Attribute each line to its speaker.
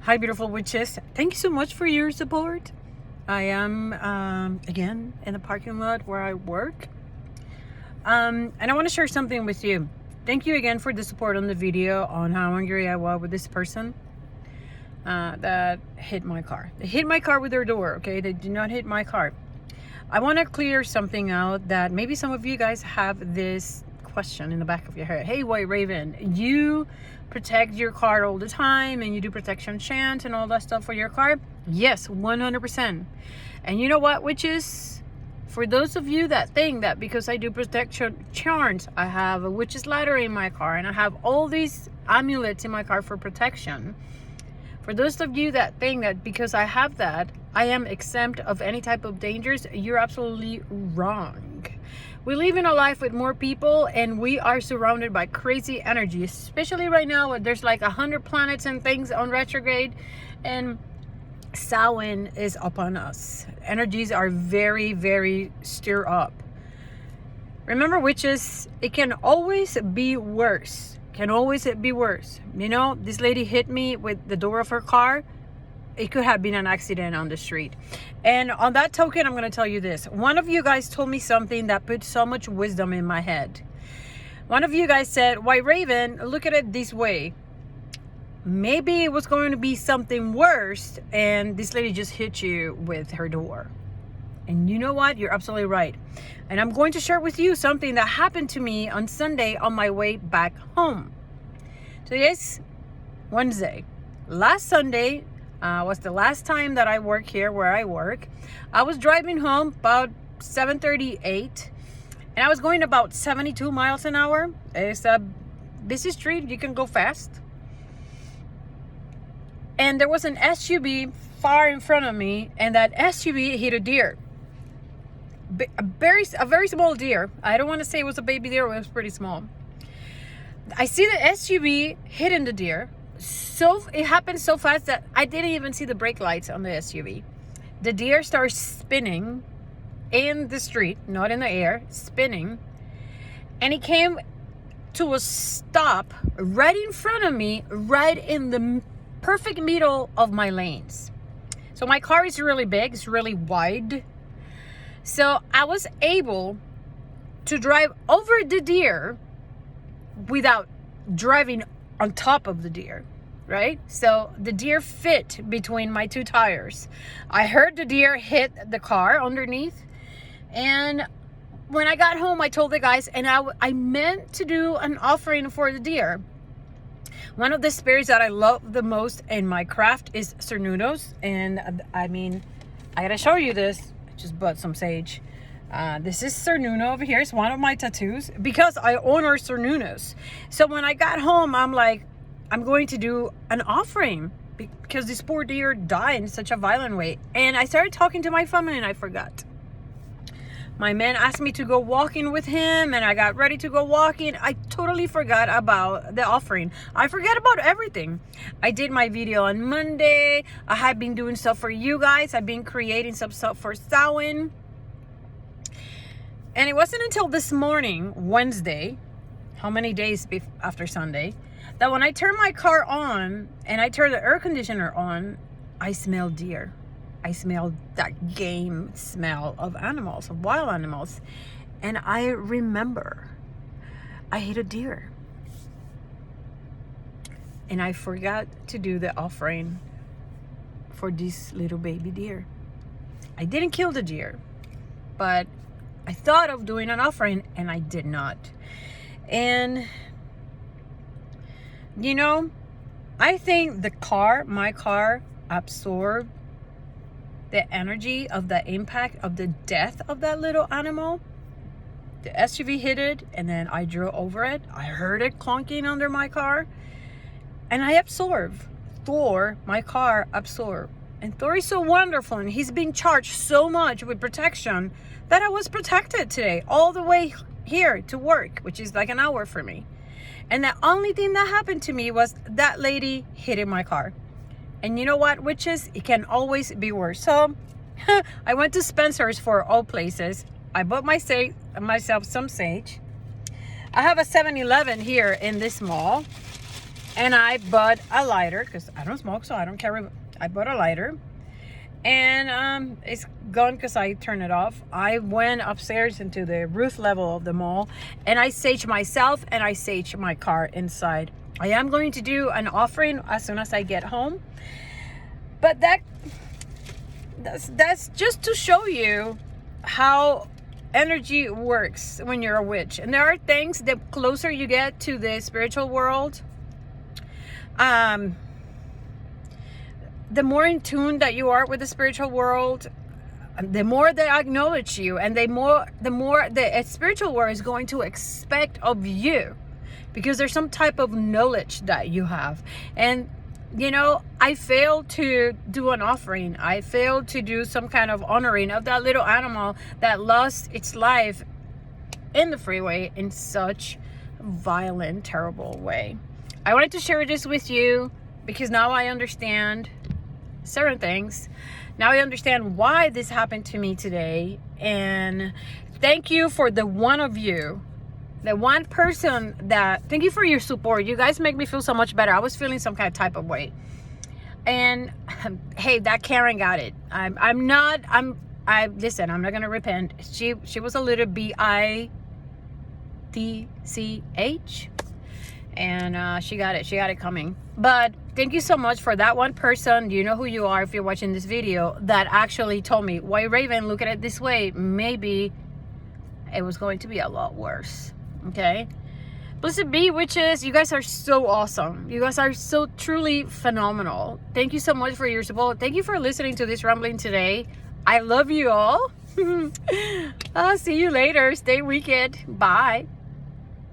Speaker 1: Hi, beautiful witches. Thank you so much for your support. I am, again, in the parking lot where I work. And I want to share something with you. Thank you again for the support on the video on how angry I was with this person that hit my car. They hit my car with their door, okay? They did not hit my car. I want to clear something out that maybe some of you guys have this question in the back of your head. Hey, White Raven, you protect your car all the time and you do protection chant and all that stuff for your car? Yes, 100%. And you know what, witches? For those of you that think that because I do protection chants, I have a witch's ladder in my car and I have all these amulets in my car for protection. For those of you that think that because I have that, I am exempt of any type of dangers, you're absolutely wrong. We live in a life with more people and we are surrounded by crazy energy, especially right now when there's like 100 planets and things on retrograde and Samhain is upon us. Energies are very, very stir up. Remember, witches, it can always be worse. Can always be worse. You know, this lady hit me with the door of her car. It could have been an accident on the street. And on that token, I'm going to tell you this. One of you guys told me something that put so much wisdom in my head. One of you guys said, White Raven, look at it this way. Maybe it was going to be something worse and this lady just hit you with her door. And you know what? You're absolutely right. And I'm going to share with you something that happened to me on Sunday on my way back home. Today's Wednesday. Last Sunday was the last time that I work here where I work. I was driving home about 7:38 and I was going about 72 miles an hour. It's a busy street. You can go fast. And there was an SUV far in front of me and that SUV hit a deer. A very small deer. I don't want to say it was a baby deer, it was pretty small. I see the SUV hitting the deer. So it happened so fast that I didn't even see the brake lights on the SUV. The deer starts spinning in the street, not in the air, spinning. And he came to a stop right in front of me, right in the perfect middle of my lanes. So my car is really big, it's really wide. So I was able to drive over the deer without driving on top of the deer, right? So the deer fit between my two tires. I heard the deer hit the car underneath. And when I got home, I told the guys, and I meant to do an offering for the deer. One of the spirits that I love the most in my craft is cernudos. And I mean, I gotta show you this. I just bought some sage. This is Cernuno over here. It's one of my tattoos because I honor Cernunos. So when I got home, I'm like, I'm going to do an offering because this poor deer died in such a violent way. And I started talking to my family and I forgot. My man asked me to go walking with him and I got ready to go walking. I totally forgot about the offering. I forgot about everything. I did my video on Monday. I have been doing stuff for you guys. I've been creating some stuff for Samhain. And it wasn't until this morning, Wednesday, how many days after Sunday, that when I turned my car on and I turned the air conditioner on, I smelled deer. I smelled that game smell of animals, of wild animals. And I remember I hit a deer. And I forgot to do the offering for this little baby deer. I didn't kill the deer, but I thought of doing an offering and I did not. And you know, I think my car absorbed the energy of the impact of the death of that little animal. The SUV hit it and then I drove over it. I heard it clunking under my car and I absorbed. My car absorbed. And Thor is so wonderful and he's being charged so much with protection that I was protected today all the way here to work, which is like an hour for me. And the only thing that happened to me was that lady hitting my car. And you know what, witches? It can always be worse. So I went to Spencer's for all places. I bought myself some sage. I have a 7-Eleven here in this mall. and I bought a lighter because I don't smoke, so I don't carry. I bought a lighter, and it's gone because I turned it off. I went upstairs into the roof level of the mall, and I saged myself and I saged my car inside. I am going to do an offering as soon as I get home, but that's just to show you how energy works when you're a witch. And there are things, the closer you get to the spiritual world, the more in tune that you are with the spiritual world, the more they acknowledge you, and the more the spiritual world is going to expect of you, because there's some type of knowledge that you have. And you know, I failed to do an offering. I failed to do some kind of honoring of that little animal that lost its life in the freeway in such a violent, terrible way. I wanted to share this with you because now I understand certain things. Now I understand why this happened to me today. And thank you for the one of you, the one person that, thank you for your support. You guys make me feel so much better. I was feeling some kind of type of way. And hey, that Karen got it. Listen, I'm not going to repent. She was a little bitch. And she got it coming. But thank you so much for that one person. You know who you are if you're watching this video, that actually told me, why, Raven, look at it this way. Maybe it was going to be a lot worse. Okay, blessed be witches. You guys are so awesome. You guys are so truly phenomenal. Thank you so much for your support. Thank you for listening to this rambling today. I love you all. I'll see you later. Stay wicked. Bye.